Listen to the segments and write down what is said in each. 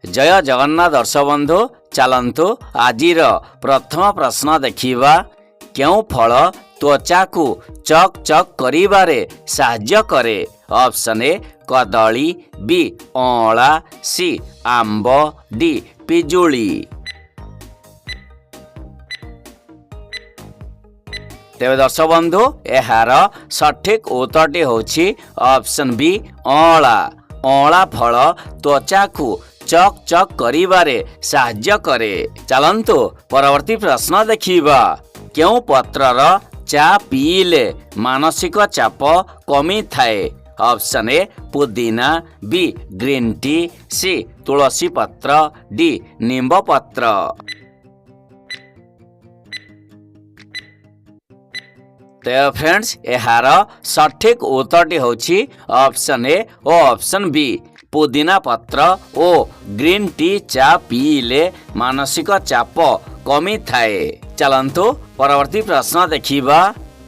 जय जगन्नाथ दर्शक बंधु चलतु आजिर प्रथम प्रश्न देखिबा केउं फल त्वचा को चक चक करिबारे साहाय्य करे। ऑप्शन ए कदली, बी अँला, सी आंब, डी पिजुली। तेरे दर्शक बंधु यार सठिक उत्तरटी होछि ऑप्शन बी अँला। अँला फल त्वचा को चक चक करिबारे साहाय्य करे। चलंतु परवर्ती प्रश्न देखिबा केउं पत्रर चा पीले मानसिक चाप कमी थाए। ऑप्शन ए पुदीना, बी ग्रीन टी, सी तुलसी पत्र, डी नींब पत्र। तो फ्रेंड्स यार सठिक उत्तरटी होछि ऑप्शन ए और ऑप्शन बी पुदीना पत्र ओ ग्रीन टी चा पीले मानसिक चाप कमी थाए। चलंतु परवर्ती प्रश्न देखिबा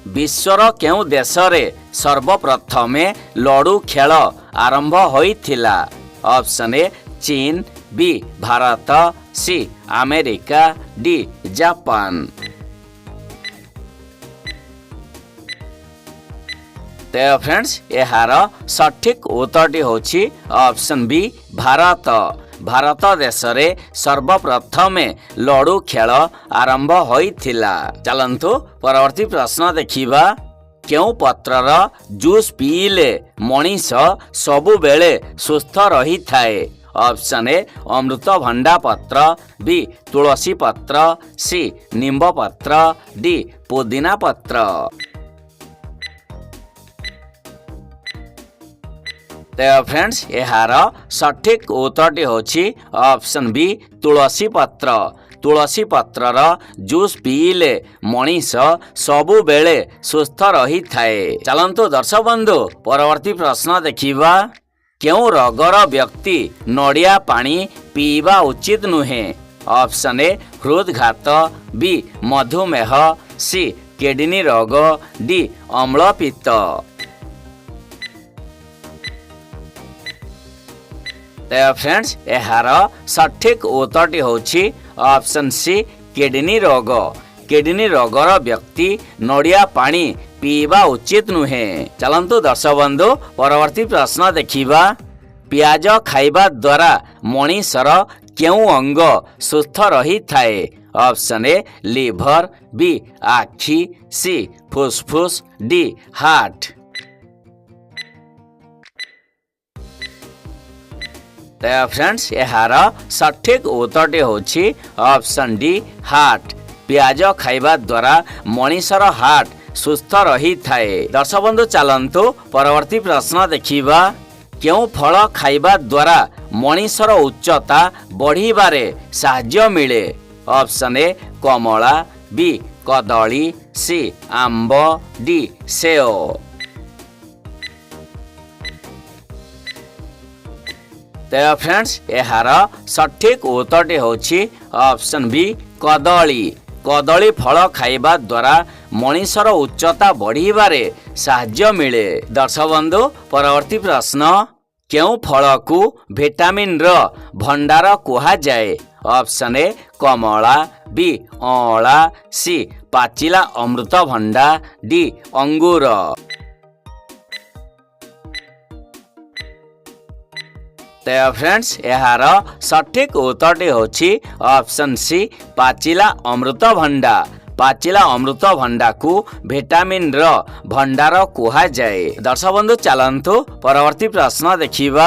विश्वर केउं देश रे सर्वप्रथमे लड़ू खेल आरंभ होइथिला। ऑप्शन ए चीन, B Bharat, C America, D Japan. तो फ्रेंड्स यार सठिक उत्तरटी होछि ऑप्शन बी भारत। भारत देश रे सर्वप्रथमे लड़ू खेल आरंभ होइथिला। चलंतु परवर्ती प्रश्न देखिबा केउं पत्रर जूस पीले मनीष सबु बेले सुस्थ रही थाए। ऑप्शन ए अमृतभंडा पत्र, बी तुलसी पत्र, सी नींब पत्र, डी पुदीना पत्र। तो फ्रेंड्स यार सठिक उत्तरटी होछि ऑप्शन बी तुलसी पत्र। तुलसी पत्रर जूस पीले मनीष सबु बेले सुस्थ रही थाए। चलंतु दर्शक बंधु परवर्ती प्रश्न देखिबा केउं रोगर व्यक्ति नड़िया पानी पीवा उचित नुहे। ऑप्शन ए हृदघात, बी मधुमेह, सी किडनी रोग, डी अम्लपित्त। तो फ्रेंड्स यार सठिक उत्तरटी होछि ऑप्शन सी किडनी रोग। किडनी रोगर व्यक्ति नड़िया पानी पीवा उचित नुहे। चलंतु दर्शक बंधु परवर्ती प्रश्न देखिबा पियाज खाइबा द्वारा मनीषर केउं अंग सुस्थ रही थाए। ऑप्शन ए लिभर, बी आखि, सी फुसफुस, डी हार्ट। तो फ्रेंड्स यार सठिक उत्तरटी होछि ऑप्शन डी हार्ट। पियाज खाइबा द्वारा मनीषर हार्ट सुस्थ रही थाए। दर्शक बंधु चलंतु परवर्ती प्रश्न देखिबा केउं फल खाइबा द्वारा मनीषर उच्चता बढ़िबारे साहाय्य मिले। ऑप्शन ए कमला, बी कदली, सी आंब, डी सेओ। तो फ्रेंड्स यार सठिक उत्तरटी होछि ऑप्शन बी कदली। कदली फल खाइबा द्वारा मनीषर उच्चता बढ़िबारे साहाय्य मिले। दर्शक बंधु परवर्ती प्रश्न केउं फल को विटामिन र भंडार कुहा जाए। ऑप्शन ए कमला, बी अँला, सी पाचिला अमृतभंडा, डी अंगूर। तो फ्रेंड्स यार सठिक उत्तरटी होछि ऑप्शन सी पाचिला अमृतभंडा। पाचिला अमृतभंडा को विटामिन र भंडार कुहा जाए। दर्शक बंधु चलंतु परवर्ती प्रश्न देखिबा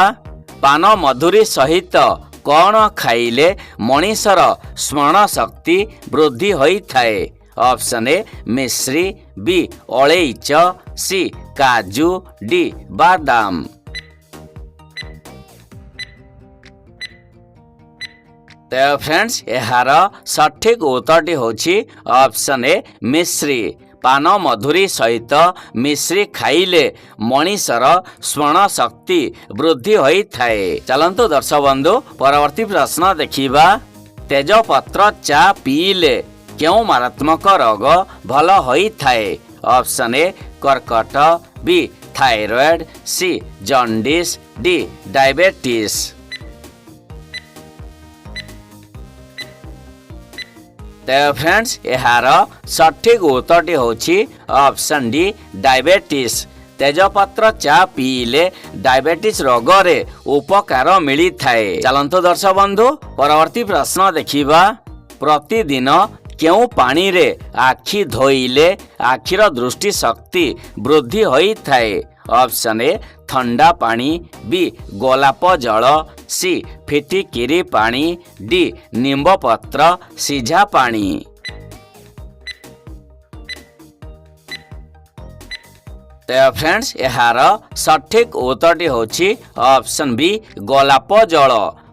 पान मधुरी सहित कौन खाइले मनीषर स्मरण शक्ति वृद्धि होई थाए। ऑप्शन ए मिश्री, बी अलैच, सी काजू, डी बादाम। तो फ्रेंड्स यार सठिक उत्तरटी होछि ऑप्शन ए मिश्री। पान मधुरी सहित मिश्री खाइले मनीषर स्मरण शक्ति वृद्धि होई थाए। चलंतु दर्शक बंधु परवर्ती प्रश्न देखिबा तेजपत्र चा पीले केउं मारात्मक रोग भल होई थाए। ऑप्शन ए कर्कट, बी थायराइड, सी जॉन्डिस, डी डायबिटीज। ତେବେ ଫ୍ରେଣ୍ଡସ୍ ଏହାର ସଠିକ ଉତ୍ତରଟି ହେଉଛି ଅପସନ୍ ଡି ଡାଇବେଟିସ୍। ତେଜପତ୍ର ଚା ପିଇଲେ ଡାଇବେଟିସ୍ ରୋଗରେ ଉପକାର ମିଳିଥାଏ। ଚାଲନ୍ତୁ ଦର୍ଶକ ବନ୍ଧୁ ପରବର୍ତ୍ତୀ ପ୍ରଶ୍ନ ଦେଖିବା। ପ୍ରତିଦିନ କେଉଁ ପାଣିରେ ଆଖି ଧୋଇଲେ ଆଖିର ଦୃଷ୍ଟି ଶକ୍ତି ବୃଦ୍ଧି ହୋଇଥାଏ? ଅପସନ୍ ଏ ଥଣ୍ଡା ପାଣି, ବି ଗୋଲାପ ଜଳ, ସି ଫିଟିକିରି ପାଣି, ଡି ନିମ୍ବ ପତ୍ର ସିଝା ପାଣି। ତେବେ ଫ୍ରେଣ୍ଡସ୍ ଏହାର ସଠିକ ଉତ୍ତରଟି ହେଉଛି ଅପସନ୍ ବି ଗୋଲାପ ଜଳ।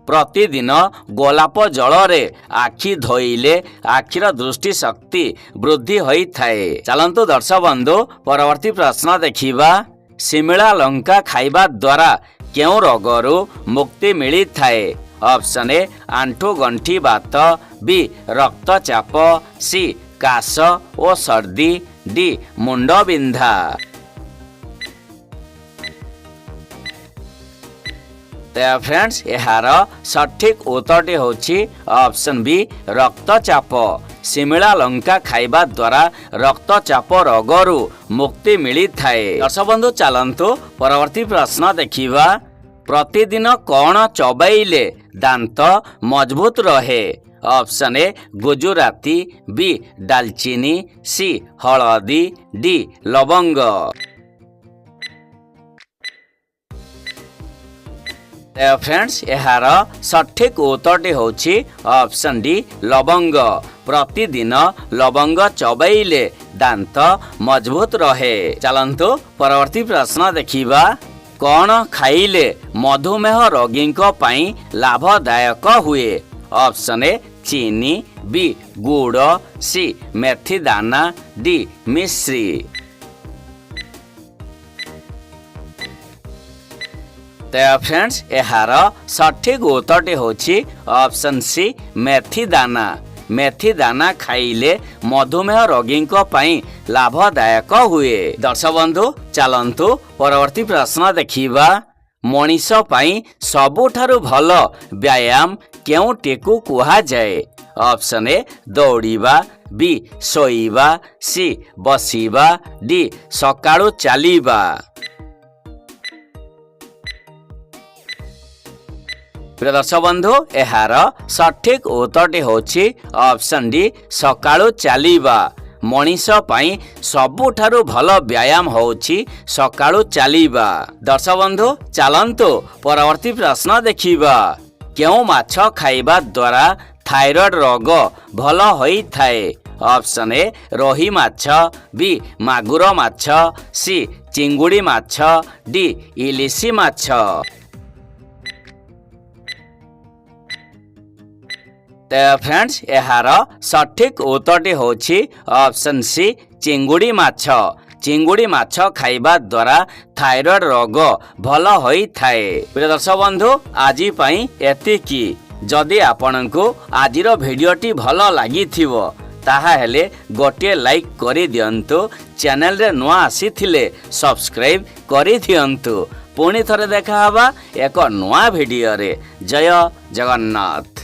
ପ୍ରତିଦିନ ଗୋଲାପ ଜଳରେ ଆଖି ଧୋଇଲେ ଆଖିର ଦୃଷ୍ଟି ଶକ୍ତି ବୃଦ୍ଧି ହୋଇଥାଏ। ଚାଲନ୍ତୁ ଦର୍ଶକ ବନ୍ଧୁ ପରବର୍ତ୍ତୀ ପ୍ରଶ୍ନ ଦେଖିବା। ଶିମିଳା ଲଙ୍କା ଖାଇବା ଦ୍ୱାରା କେଉଁ ରୋଗରୁ ମୁକ୍ତି ମିଳିଥାଏ? ଅପସନ୍ ଏ ଆଣ୍ଠୁ ଗଣ୍ଠି ବାତ, ବି ରକ୍ତଚାପ, ସି କାଶ ଓ ସର୍ଦ୍ଦି, ଡି ମୁଣ୍ଡ ବିନ୍ଧା। ତେବେ ଫ୍ରେଣ୍ଡସ୍ ଏହାର ସଠିକ ଉତ୍ତରଟି ହେଉଛି ଅପସନ୍ ବି ରକ୍ତଚାପ। ଶିମିଳା ଲଙ୍କା ଖାଇବା ଦ୍ୱାରା ରକ୍ତଚାପ ରୋଗରୁ ମୁକ୍ତି ମିଳିଥାଏ। ଦର୍ଶକ ବନ୍ଧୁ ଚାଲନ୍ତୁ ପରବର୍ତ୍ତୀ ପ୍ରଶ୍ନ ଦେଖିବା। ପ୍ରତିଦିନ କ'ଣ ଚୋବାଇଲେ ଦାନ୍ତ ମଜବୁତ ରହେ? ଅପସନ୍ ଏ ଗୁଜୁରାତି, ବି ଡାଲଚିନି, ସି ହଳଦୀ, ଡି ଲବଙ୍ଗ। ଫ୍ରେଣ୍ଡସ୍ ଏହାର ସଠିକ ଉତ୍ତରଟି ହେଉଛି ଅପସନ୍ ଡି ଲବଙ୍ଗ। ପ୍ରତିଦିନ ଲବଙ୍ଗ ଚୋବାଇଲେ ଦାନ୍ତ ମଜବୁତ ରହେ। ଚାଲନ୍ତୁ ପରବର୍ତ୍ତୀ ପ୍ରଶ୍ନ ଦେଖିବା। କ'ଣ ଖାଇଲେ ମଧୁମେହ ରୋଗୀଙ୍କ ପାଇଁ ଲାଭଦାୟକ ହୁଏ? ଅପସନ୍ ଏ ଚିନି, ବି ଗୁଡ଼, ସି ମେଥି ଦାନା, ଡି ମିଶ୍ରି। ତେବେ ଫ୍ରେଣ୍ଡସ୍ ଏହାର ସଠିକ ଉତ୍ତରଟି ହେଉଛି ଅପସନ୍ ସି ମେଥି ଦାନା। ମେଥି ଦାନା ଖାଇଲେ ମଧୁମେହ ରୋଗୀଙ୍କ ପାଇଁ ଲାଭଦାୟକ ହୁଏ। ଦର୍ଶକ ବନ୍ଧୁ ଚାଲନ୍ତୁ ପରବର୍ତ୍ତୀ ପ୍ରଶ୍ନ ଦେଖିବା। ମଣିଷ ପାଇଁ ସବୁଠାରୁ ଭଲ ବ୍ୟାୟାମ କେଉଁଟିକୁ କୁହାଯାଏ? ଅପସନ୍ ଏ ଦୌଡ଼ିବା, ବି ଶୋଇବା, ସି ବସିବା, ଡି ସକାଳୁ ଚାଲିବା। ପ୍ରିୟ ଦର୍ଶକ ବନ୍ଧୁ ଏହାର ସଠିକ ଉତ୍ତରଟି ହେଉଛି ଅପସନ୍ ଡି ସକାଳୁ ଚାଲିବା। ମଣିଷ ପାଇଁ ସବୁଠାରୁ ଭଲ ବ୍ୟାୟାମ ହେଉଛି ସକାଳୁ ଚାଲିବା। ଦର୍ଶକ ବନ୍ଧୁ ଚାଲନ୍ତୁ ପରବର୍ତ୍ତୀ ପ୍ରଶ୍ନ ଦେଖିବା। କେଉଁ ମାଛ ଖାଇବା ଦ୍ୱାରା ଥାଇରଏଡ୍ ରୋଗ ଭଲ ହୋଇଥାଏ? ଅପସନ୍ ଏ ରୋହି ମାଛ, ବି ମାଗୁର ମାଛ, ସି ଚିଙ୍ଗୁଡ଼ି ମାଛ, ଡି ଇଲିଶି ମାଛ। ତେବେ ଫ୍ରେଣ୍ଡସ୍ ଏହାର ସଠିକ ଉତ୍ତରଟି ହେଉଛି ଅପସନ୍ ସି ଚିଙ୍ଗୁଡ଼ି ମାଛ। ଚିଙ୍ଗୁଡ଼ି ମାଛ ଖାଇବା ଦ୍ୱାରା ଥାଇରଏଡ୍ ରୋଗ ଭଲ ହୋଇଥାଏ। ପ୍ରିୟ ଦର୍ଶକ ବନ୍ଧୁ ଆଜି ପାଇଁ ଏତିକି। ଯଦି ଆପଣଙ୍କୁ ଆଜିର ଭିଡ଼ିଓଟି ଭଲ ଲାଗିଥିବ ତାହେଲେ ଗୋଟିଏ ଲାଇକ୍ କରିଦିଅନ୍ତୁ। ଚ୍ୟାନେଲରେ ନୂଆ ଆସିଥିଲେ ସବସ୍କ୍ରାଇବ୍ କରିଦିଅନ୍ତୁ। ପୁଣି ଥରେ ଦେଖା ହେବା ଏକ ନୂଆ ଭିଡ଼ିଓରେ। ଜୟ ଜଗନ୍ନାଥ।